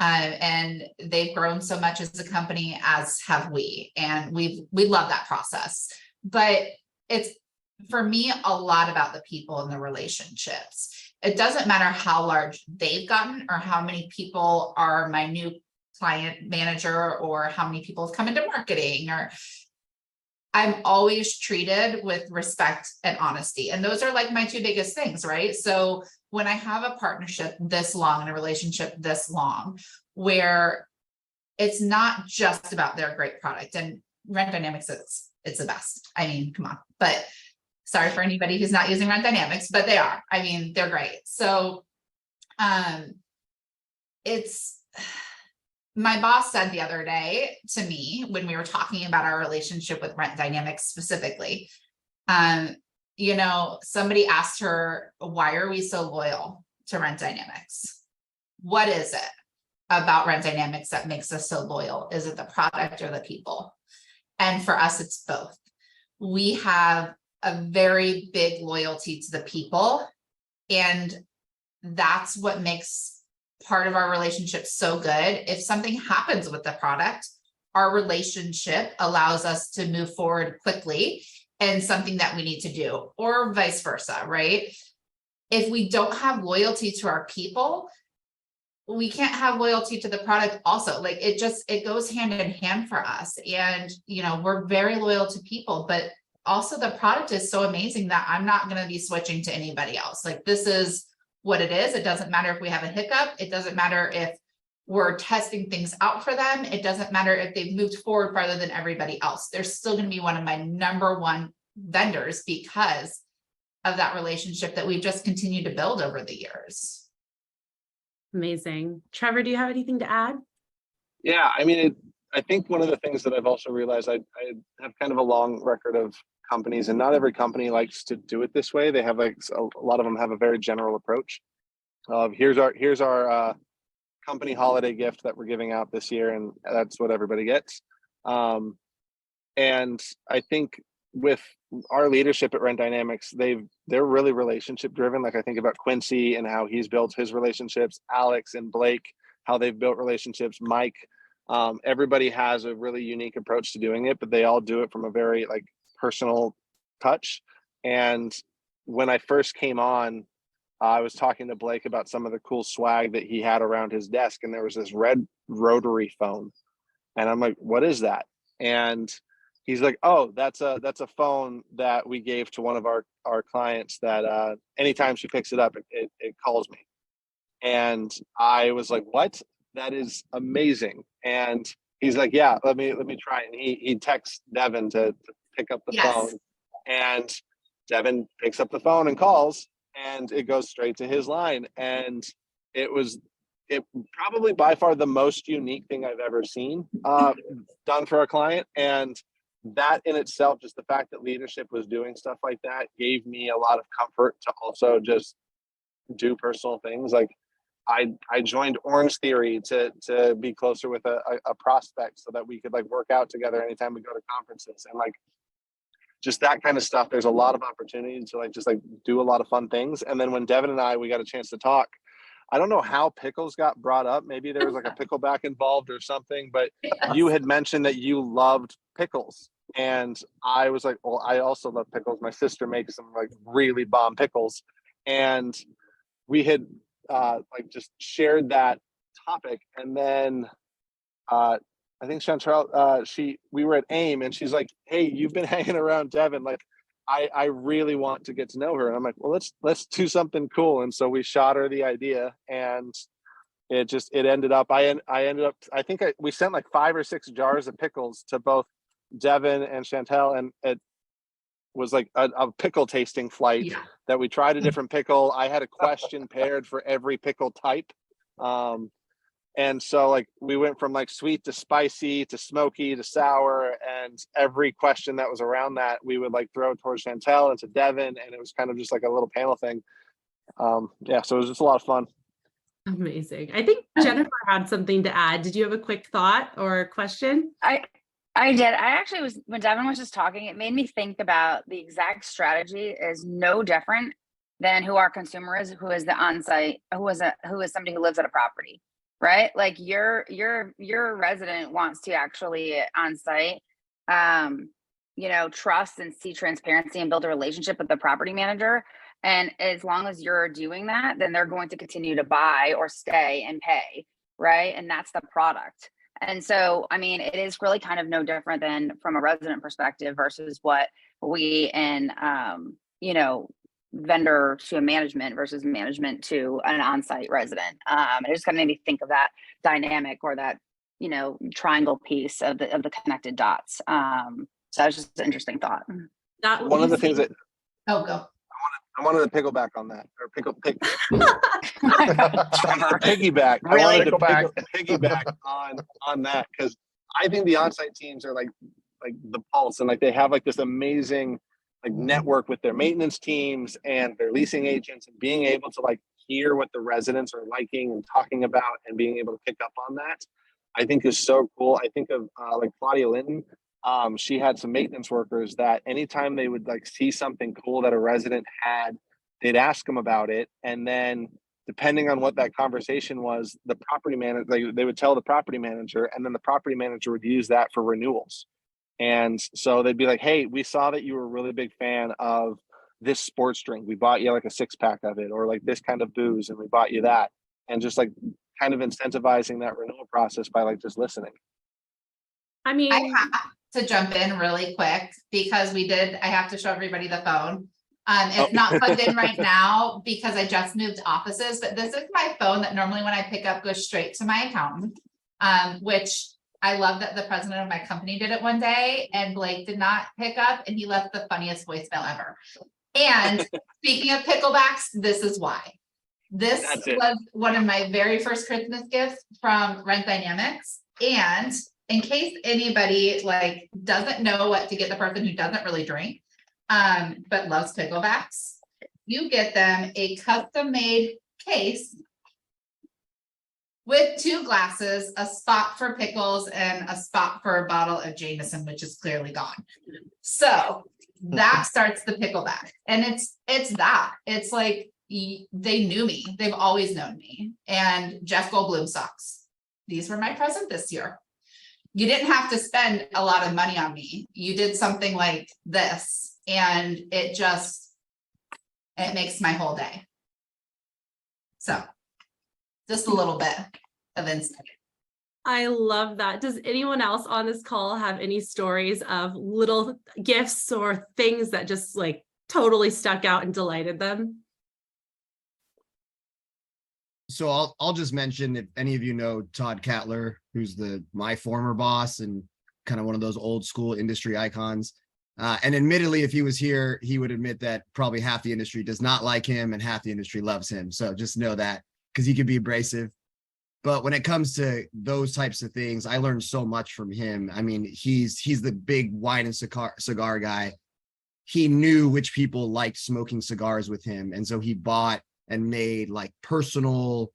And they've grown so much as a company, as have we. And we love that process. But it's, for me, a lot about the people and the relationships. It doesn't matter how large they've gotten or how many people are my new client manager or how many people have come into marketing, or I'm always treated with respect and honesty. And those are like my two biggest things, right? So when I have a partnership this long and a relationship this long, where it's not just about their great product, and Rent Dynamics, it's the best. I mean, come on, but sorry for anybody who's not using Rent Dynamics, but they are. I mean, they're great. So my boss said the other day to me, when we were talking about our relationship with Rent Dynamics specifically, somebody asked her, why are we so loyal to Rent Dynamics? What is it about Rent Dynamics that makes us so loyal? Is it the product or the people? And for us, it's both. We have a very big loyalty to the people, and that's what makes part of our relationship so good. If something happens with the product, our relationship allows us to move forward quickly and something that we need to do, or vice versa, right? If we don't have loyalty to our people, we can't have loyalty to the product also. Like it goes hand in hand for us. And, we're very loyal to people, but also the product is so amazing that I'm not going to be switching to anybody else. Like, this is what it is. It doesn't matter if we have a hiccup. It doesn't matter if we're testing things out for them. It doesn't matter if they've moved forward farther than everybody else. They're still going to be one of my number one vendors because of that relationship that we've just continued to build over the years. Amazing. Trevor, do you have anything to add? Yeah, I mean, I think one of the things that I've also realized, I have kind of a long record of companies, and not every company likes to do it this way. They have a lot of them have a very general approach of here's our company holiday gift that we're giving out this year, and that's what everybody gets. And I think with our leadership at Rent Dynamics, they're really relationship driven. Like, I think about Quincy and how he's built his relationships, Alex and Blake, how they've built relationships, Mike. Everybody has a really unique approach to doing it, but they all do it from a very personal touch. And when I first came on, I was talking to Blake about some of the cool swag that he had around his desk, and there was this red rotary phone, and I'm like, what is that? And he's like, oh, that's a phone that we gave to one of our clients that anytime she picks it up, it calls me. And I was like, what? That is amazing. And he's like, yeah, let me try it. And he texts Devin to pick up the phone, and Devin picks up the phone and calls, and it goes straight to his line. And it probably by far the most unique thing I've ever seen done for a client. And that in itself, just the fact that leadership was doing stuff like that, gave me a lot of comfort to also just do personal things. Like, I joined Orange Theory to be closer with a prospect so that we could work out together anytime we go to conferences. And just that kind of stuff. There's a lot of opportunity to like just like do a lot of fun things. And then when Devin and we got a chance to talk, I don't know how pickles got brought up. Maybe there was like a pickleback involved or something, but you had mentioned that you loved pickles. And I was like, well, I also love pickles. My sister makes some like really bomb pickles. And we had like just shared that topic. And then I think Chantal, we were at AIM and she's like, hey, you've been hanging around Devin. Like, I really want to get to know her. And I'm like, well, let's do something cool. And so we shot her the idea, and it ended up, we sent like 5 or 6 jars of pickles to both Devin and Chantal. And it was like a pickle tasting flight that we tried a different pickle. I had a question paired for every pickle type. And so like we went from like sweet to spicy to smoky to sour, and every question that was around that we would like throw towards Chantal and to Devin, and it was kind of just like a little panel thing. So it was just a lot of fun. Amazing. I think Jennifer had something to add. Did you have a quick thought or question? I did. I actually was, when Devin was just talking, it made me think about the exact strategy is no different than who our consumer is, who is the on-site, who is somebody who lives at a property. Right? Like your resident wants to actually on site, trust and see transparency and build a relationship with the property manager. And as long as you're doing that, then they're going to continue to buy or stay and pay. Right? And that's the product. And so, I mean, it is really kind of no different than from a resident perspective versus what we in, vendor to a management versus management to an on-site resident. It just kind of made me think of that dynamic or that, triangle piece of the connected dots. So that was just an interesting thought. One of the things that Go. I wanted to pickleback on that, or piggyback. Really? I wanted to piggyback on that, because I think the on-site teams are like the pulse, and like they have like this amazing like network with their maintenance teams and their leasing agents, and being able to like hear what the residents are liking and talking about and being able to pick up on that, I think is so cool. I think of like Claudia Linton. She had some maintenance workers that anytime they would like see something cool that a resident had, they'd ask them about it. And then depending on what that conversation was, the property manager, they would tell the property manager, and then the property manager would use that for renewals. And so they'd be like, hey, we saw that you were a really big fan of this sports drink. We bought you like a 6-pack of it, or like this kind of booze, and we bought you that. And just like kind of incentivizing that renewal process by like just listening. I mean, I have to jump in really quick because I have to show everybody the phone. It's not plugged in right now because I just moved offices, but this is my phone that normally when I pick up goes straight to my accountant, which I love that the president of my company did it one day and Blake did not pick up, and he left the funniest voicemail ever. And speaking of picklebacks, this is why. This was one of my very first Christmas gifts from Rent Dynamics. And in case anybody like doesn't know what to get the person who doesn't really drink, but loves picklebacks, you get them a custom made case with 2 glasses, a spot for pickles and a spot for a bottle of Jameson, which is clearly gone. So that starts the pickleback. And it's like, they knew me. They've always known me. And Jeff Goldblum socks. These were my present this year. You didn't have to spend a lot of money on me. You did something like this, and it makes my whole day. So just a little bit of insight. I love that. Does anyone else on this call have any stories of little gifts or things that just like totally stuck out and delighted them? So I'll just mention, if any of you know Todd Cattler, who's my former boss and kind of one of those old school industry icons. And admittedly, if he was here, he would admit that probably half the industry does not like him and half the industry loves him. So just know that, because he could be abrasive. But when it comes to those types of things, I learned so much from him. I mean, he's the big wine and cigar guy. He knew which people liked smoking cigars with him. And so he bought and made like personal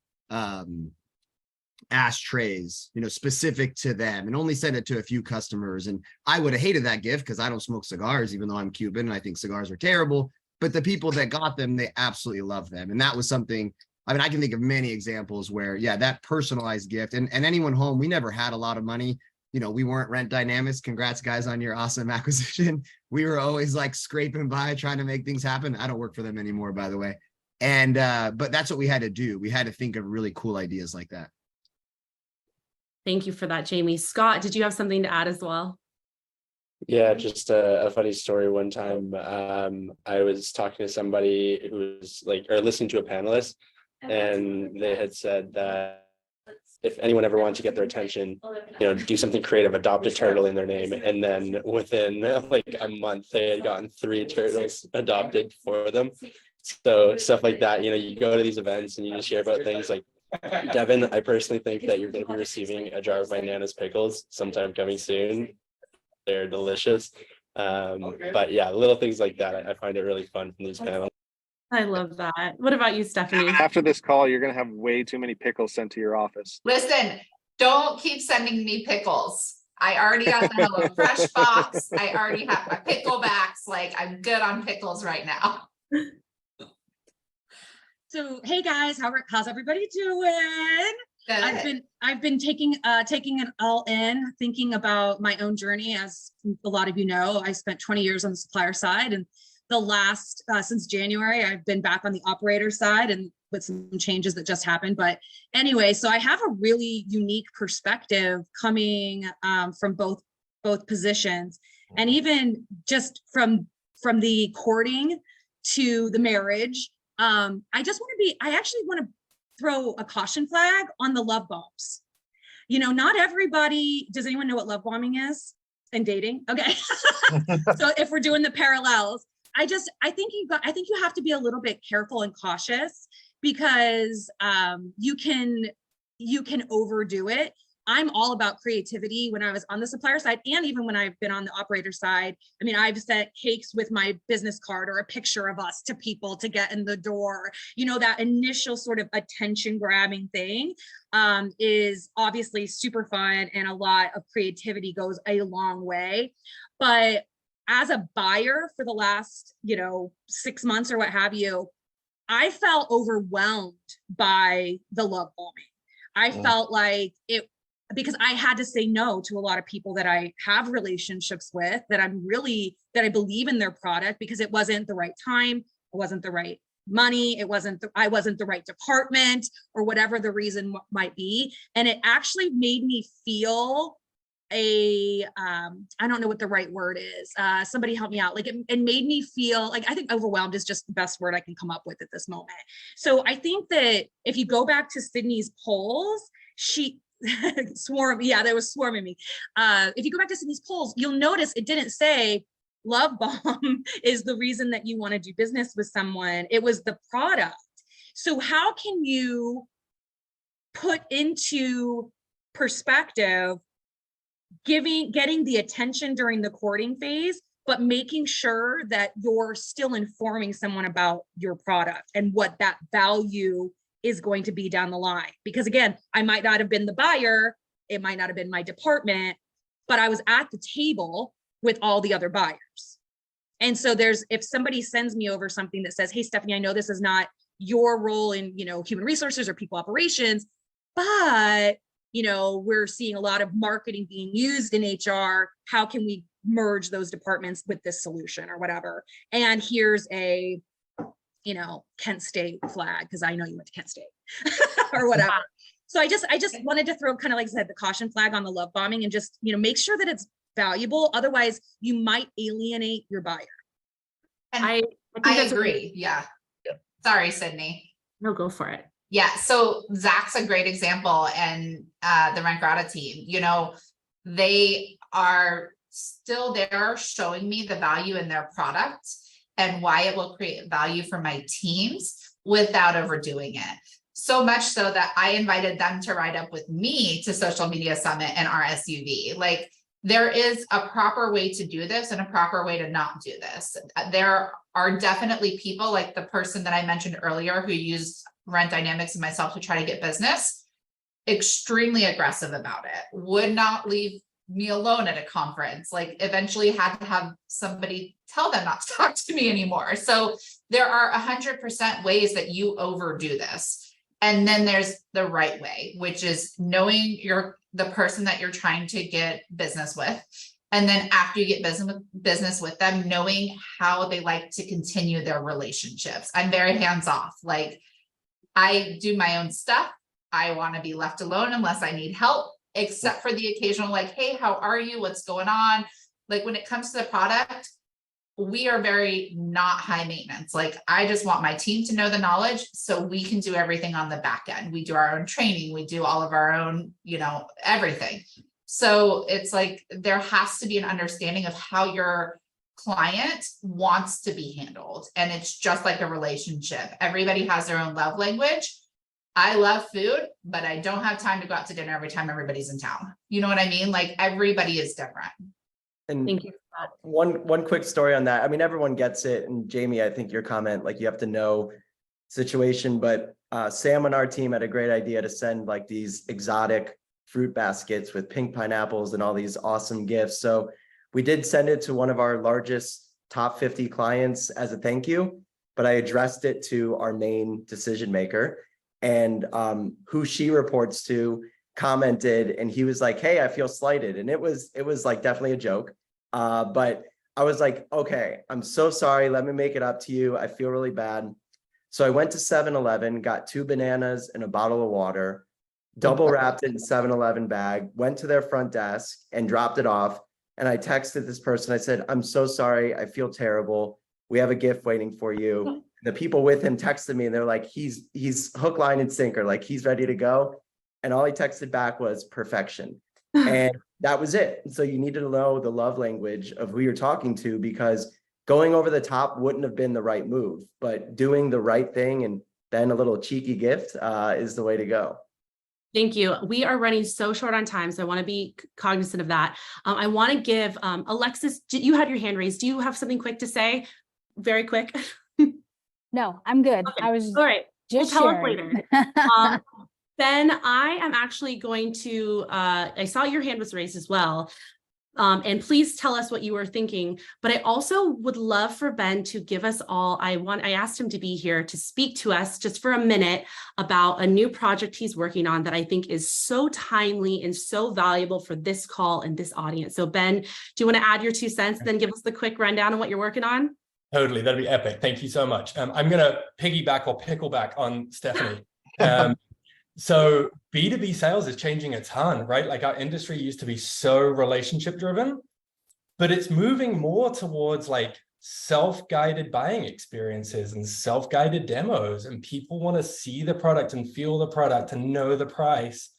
ashtrays, specific to them, and only send it to a few customers. And I would have hated that gift because I don't smoke cigars, even though I'm Cuban and I think cigars are terrible. But the people that got them, they absolutely love them. And that was something, I mean, I can think of many examples where, yeah, that personalized gift, and anyone home, we never had a lot of money. We weren't Rent Dynamics. Congrats, guys, on your awesome acquisition. We were always like scraping by, trying to make things happen. I don't work for them anymore, by the way. And, but that's what we had to do. We had to think of really cool ideas like that. Thank you for that, Jamie. Scott, did you have something to add as well? Yeah, just a funny story. One time, I was talking to somebody who was listening to a panelist, and they had said that if anyone ever wanted to get their attention, do something creative, adopt a turtle in their name. And then within a month, they had gotten 3 turtles adopted for them. So stuff like that, you go to these events and you just hear about things like, Devin, I personally think that you're going to be receiving a jar of my Nana's pickles sometime coming soon. They're delicious. But yeah, little things like that, I find it really fun from these panels. I love that. What about you, Stephanie? After this call, you're going to have way too many pickles sent to your office. Listen, don't keep sending me pickles. I already got the Hello Fresh box. I already have my pickle backs. I'm good on pickles right now. So, hey guys, how's everybody doing? Good. I've been taking it all in, thinking about my own journey. As a lot of you know, I spent 20 years on the supplier side, and the last since January, I've been back on the operator side, and with some changes that just happened. But anyway, so I have a really unique perspective coming from both positions, and even just from the courting to the marriage. I actually want to throw a caution flag on the love bombs. Not everybody, does anyone know what love bombing is in dating? Okay. So if we're doing the parallels, I think you have to be a little bit careful and cautious, because you can overdo it. I'm all about creativity when I was on the supplier side, and even when I've been on the operator side. I mean, I've sent cakes with my business card or a picture of us to people to get in the door. That initial sort of attention grabbing thing is obviously super fun, and a lot of creativity goes a long way. But as a buyer for the last, 6 months or what have you, I felt overwhelmed by the love bombing. I felt like it, because I had to say no to a lot of people that I have relationships with, that I believe in their product, because it wasn't the right time, it wasn't the right money, I wasn't the right department, or whatever the reason might be. And it actually made me feel I don't know what the right word is. Somebody help me out. It made me feel like, I think overwhelmed is just the best word I can come up with at this moment. So I think that if you go back to Sydney's polls, she they was swarming me. If you go back to Sydney's polls, you'll notice it didn't say love bomb is the reason that you want to do business with someone. It was the product. So how can you put into perspective getting the attention during the courting phase, but making sure that you're still informing someone about your product and what that value is going to be down the line? Because again, I might not have been the buyer, it might not have been my department, but I was at the table with all the other buyers. And so if somebody sends me over something that says, hey, Stephanie, I know this is not your role in, human resources or people operations, but we're seeing a lot of marketing being used in HR. How can we merge those departments with this solution or whatever? And here's a, Kent State flag, because I know you went to Kent State or whatever. So I just wanted to throw, kind of like I said, the caution flag on the love bombing, and just, make sure that it's valuable. Otherwise you might alienate your buyer. And I agree. Yeah. Sorry, Sydney. No, go for it. Yeah. So Zach's a great example, and the Rentgrata team, they are still there showing me the value in their product and why it will create value for my teams without overdoing it. So much so that I invited them to ride up with me to Social Media Summit and our SUV. There is a proper way to do this and a proper way to not do this. There are definitely people, like the person that I mentioned earlier who used Rent Dynamics and myself to try to get business. extremely aggressive about it, would not leave me alone at a conference, like eventually had to have somebody tell them not to talk to me anymore. So there are 100% ways that you overdo this. And then there's the right way, which is knowing the person that you're trying to get business with. And then after you get business with them, knowing how they like to continue their relationships. I'm very hands off. Like, I do my own stuff. I want to be left alone unless I need help, except for the occasional, like, hey, how are you? What's going on? Like, when it comes to the product, we are very not high maintenance. Like, I just want my team to know the knowledge so we can do everything on the back end. We do our own training. We do all of our own, everything. So it's like, there has to be an understanding of how your client wants to be handled. And it's just like a relationship. Everybody has their own love language. I love food, but I don't have time to go out to dinner every time everybody's in town. You know what I mean? Like, everybody is different. And Thank you for that. one quick story on that. I mean, everyone gets it. And Jamie, I think your comment, like, you have to know situation, but Sam on our team had a great idea to send like these exotic fruit baskets with pink pineapples and all these awesome gifts. So we did send it to one of our largest top 50 clients as a thank you, but I addressed it to our main decision maker, and who she reports to commented, and he was like, hey, I feel slighted. And it was like definitely a joke. But I was like, okay, I'm so sorry. Let me make it up to you. I feel really bad. So I went to 7-Eleven, got 2 bananas and a bottle of water, double wrapped it in 7-Eleven bag, went to their front desk and dropped it off. And I texted this person. I said, I'm so sorry. I feel terrible. We have a gift waiting for you. The people with him texted me and they're like, he's hook, line, and sinker. Like, he's ready to go. And all he texted back was perfection. And that was it. So you needed to know the love language of who you're talking to, because going over the top wouldn't have been the right move, but doing the right thing and then a little cheeky gift is the way to go. Thank you. We are running so short on time, so I want to be cognizant of that. I want to give Alexis, you had your hand raised. Do you have something quick to say? Very quick. No, I'm good. Okay. I was all right. just We'll tell us sharing. later. Ben, I am actually going to, I saw your hand was raised as well. And please tell us what you were thinking, but I also would love for Ben to give us all, I asked him to be here to speak to us just for a minute about a new project he's working on that I think is so timely and so valuable for this call and this audience. So Ben, do you want to add your 2 cents, then give us the quick rundown on what you're working on? Totally, that'd be epic. Thank you so much. I'm going to piggyback or pickleback on Stephanie. So B2B sales is changing a ton, right? Like, our industry used to be so relationship driven, but it's moving more towards like self-guided buying experiences and self-guided demos. And people want to see the product and feel the product and know the price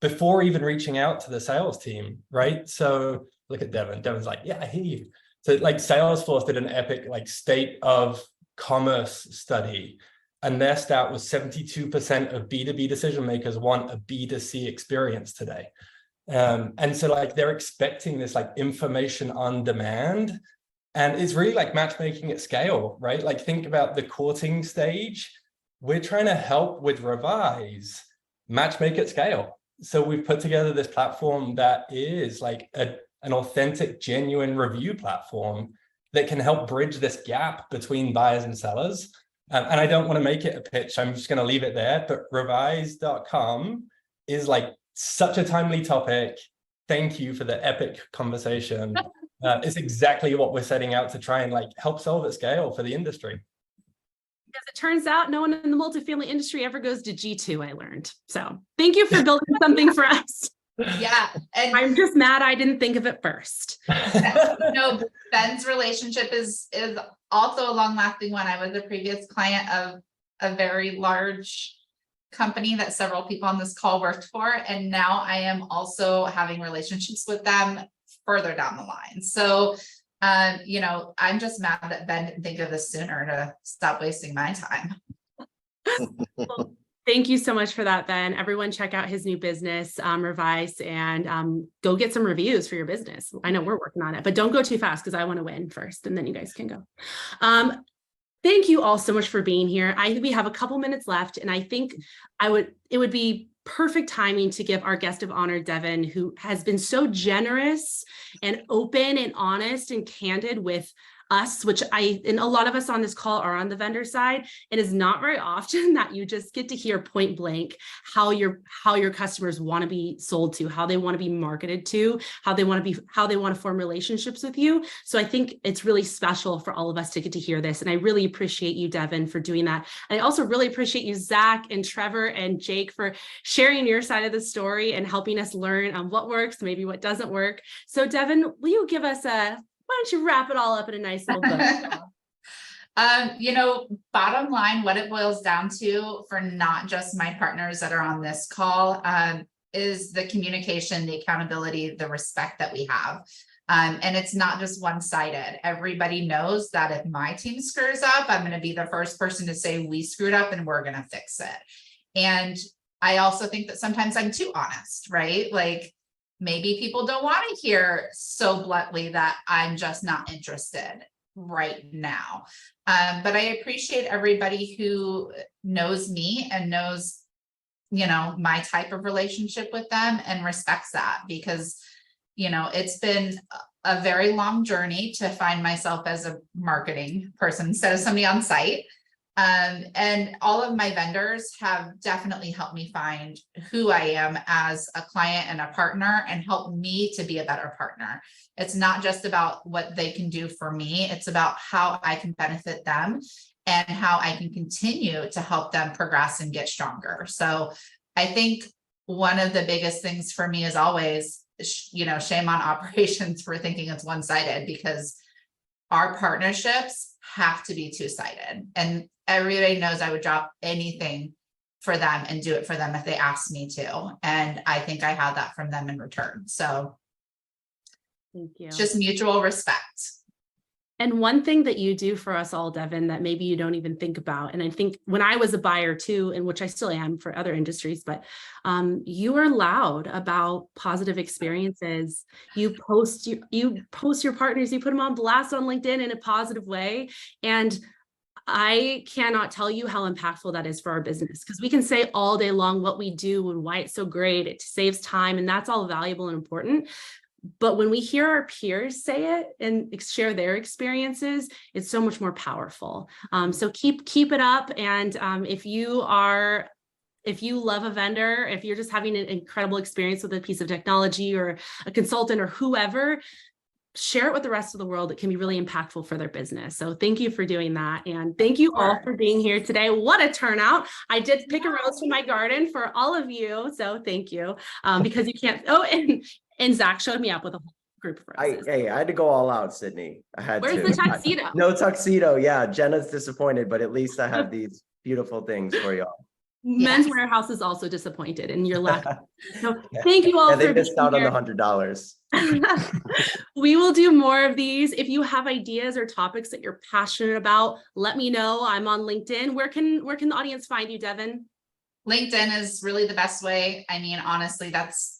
before even reaching out to the sales team, right? So look at Devin. Devin's like, yeah, I hear you. So like, Salesforce did an epic like state of commerce study, and their stat was 72% of B2B decision makers want a B2C experience today. And so like, they're expecting this like information on demand, and it's really like matchmaking at scale, right? Like, think about the courting stage. We're trying to help with Revise matchmake at scale. So we've put together this platform that is like an authentic, genuine review platform that can help bridge this gap between buyers and sellers. And I don't want to make it a pitch. I'm just going to leave it there. But revise.com is like such a timely topic. Thank you for the epic conversation. It's exactly what we're setting out to try and like help solve at scale for the industry. Because it turns out no one in the multifamily industry ever goes to G2, I learned. So thank you for building something for us. Yeah. And I'm just mad I didn't think of it first. Ben's relationship is also a long-lasting one. I was a previous client of a very large company that several people on this call worked for, and now I am also having relationships with them further down the line. So I'm just mad that Ben didn't think of this sooner to stop wasting my time. Well, thank you so much for that, Ben. Everyone check out his new business, Revise, and go get some reviews for your business. I know we're working on it, but don't go too fast because I want to win first and then you guys can go. Thank you all so much for being here. We have a couple minutes left, and I think it would be perfect timing to give our guest of honor, Devin, who has been so generous and open and honest and candid with us, which and a lot of us on this call are on the vendor side. It is not very often that you just get to hear point blank how your customers want to be sold to, how they want to be marketed to, how they want to form relationships with you. So I think it's really special for all of us to get to hear this. And I really appreciate you, Devin, for doing that. And I also really appreciate you, Zach and Trevor and Jake, for sharing your side of the story and helping us learn what works, maybe what doesn't work. So Devin, will you give us why don't you wrap it all up in a nice little book? Bottom line, what it boils down to for not just my partners that are on this call, is the communication, the accountability, the respect that we have. And it's not just one-sided. Everybody knows that if my team screws up, I'm going to be the first person to say we screwed up and we're going to fix it. And I also think that sometimes I'm too honest, right? Like, maybe people don't want to hear so bluntly that I'm just not interested right now. But I appreciate everybody who knows me and knows, my type of relationship with them and respects that, because, it's been a very long journey to find myself as a marketing person instead of somebody on site. And all of my vendors have definitely helped me find who I am as a client and a partner, and help me to be a better partner. It's not just about what they can do for me. It's about how I can benefit them and how I can continue to help them progress and get stronger. So I think one of the biggest things for me is always, shame on operations for thinking it's one-sided, because our partnerships have to be two-sided. And everybody knows I would drop anything for them and do it for them if they asked me to. And I think I had that from them in return. So thank you. It's just mutual respect. And one thing that you do for us all, Devin, that maybe you don't even think about, and I think when I was a buyer too, and which I still am for other industries, but you are loud about positive experiences. You post your partners, you put them on blast on LinkedIn in a positive way. And I cannot tell you how impactful that is for our business, because we can say all day long what we do and why it's so great. It saves time, and that's all valuable and important. But when we hear our peers say it and share their experiences, it's so much more powerful. So keep it up. And if you love a vendor, if you're just having an incredible experience with a piece of technology or a consultant or whoever, share it with the rest of the world. It can be really impactful for their business. So thank you for doing that. And thank you all for being here today. What a turnout. I did pick a rose from my garden for all of you. So thank you. Because you can't, and Zach showed me up with a whole group of roses. I had to go all out, Sydney. I had Where's to. the tuxedo? No tuxedo. Yeah, Jenna's disappointed, but at least I have these beautiful things for y'all. Men's Warehouse is also disappointed, and you're left. So thank you all. They missed out on the $100. We will do more of these. If you have ideas or topics that you're passionate about, let me know. I'm on LinkedIn. Where can the audience find you, Devin? LinkedIn is really the best way. I mean, honestly, that's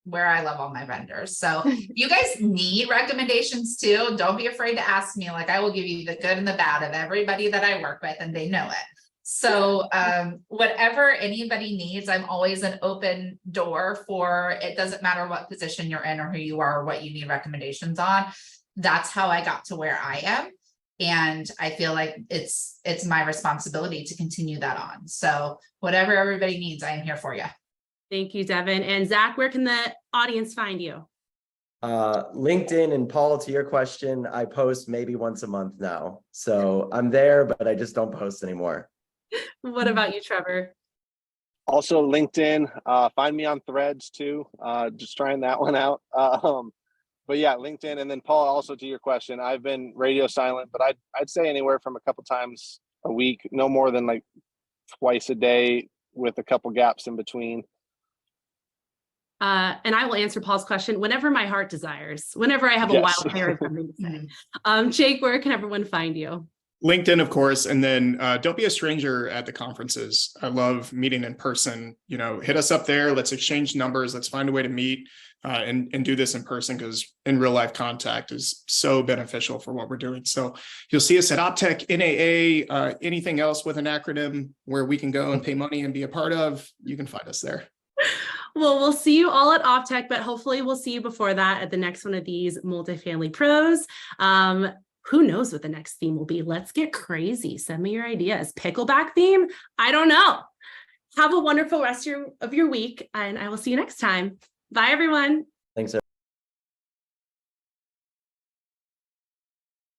where I love all my vendors. So you guys need recommendations too. Don't be afraid to ask me. Like, I will give you the good and the bad of everybody that I work with, and they know it. So whatever anybody needs, I'm always an open door for. It doesn't matter what position you're in or who you are or what you need recommendations on. That's how I got to where I am. And I feel like it's my responsibility to continue that on. So whatever everybody needs, I am here for you. Thank you, Devin. And Zach, where can the audience find you? LinkedIn. And Paul, to your question, I post maybe once a month now. So I'm there, but I just don't post anymore. What about you, Trevor? Also LinkedIn, find me on Threads too. Just trying that one out. But yeah, LinkedIn. And then Paul, also to your question, I've been radio silent, but I'd say anywhere from a couple times a week, no more than like twice a day with a couple gaps in between. And I will answer Paul's question whenever my heart desires, whenever I have a wild hair or something to say. Jake, where can everyone find you? LinkedIn, of course, and then don't be a stranger at the conferences. I love meeting in person. Hit us up there. Let's exchange numbers. Let's find a way to meet and do this in person, because in real life contact is so beneficial for what we're doing. So you'll see us at OpTech, NAA, anything else with an acronym where we can go and pay money and be a part of. You can find us there. Well, we'll see you all at OffTech, but hopefully we'll see you before that at the next one of these Multifamily Pros. Who knows what the next theme will be? Let's get crazy. Send me your ideas. Pickleback theme? I don't know. Have a wonderful rest of your week, and I will see you next time. Bye, everyone.